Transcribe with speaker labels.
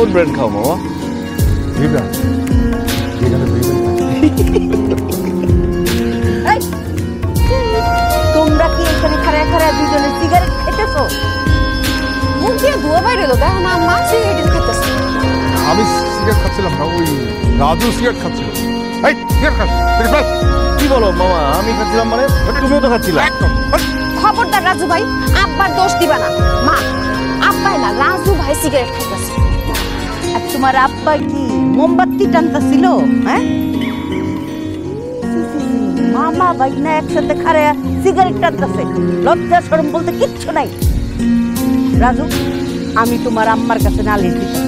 Speaker 1: কোন ব্র্যান্ড খাও মামা?
Speaker 2: ভিভ্রান। যেখানে ভিভ্রান
Speaker 3: এই, তোমরা কি এখানে খাড়া খাড়া দুজনে সিগারেট খেতেছো?
Speaker 4: মুখ দিয়ে ধোয়া বাইরে তো দেখো না আম্মা সিগারেট খাইতেছে।
Speaker 2: আমি সিগারেট খাচ্ছিলাম না, ওই রাজু সিগারেট খাচ্ছিল। এই সিগারেট খাস
Speaker 1: কি বলো মামা? আমি খাচ্ছিলাম মানে তুমিও তো খাচ্ছিলা।
Speaker 2: একদম।
Speaker 4: খবরদার রাজু ভাই, আব্বার দোষ দিবা না। মা, আব্বাই না রাজু ভাই সিগারেট খাইতেছে।
Speaker 3: আর তোমার আব্বা কি মোমবাতি টানতেছিল? হ্যাঁ, মামা ভাই না একসাথে খাড়া সিগারেট টানতেছে, লজ্জা শরম বলতে কিচ্ছু নাই। রাজু, আমি তোমার আম্মার কাছে নালিশ দিতে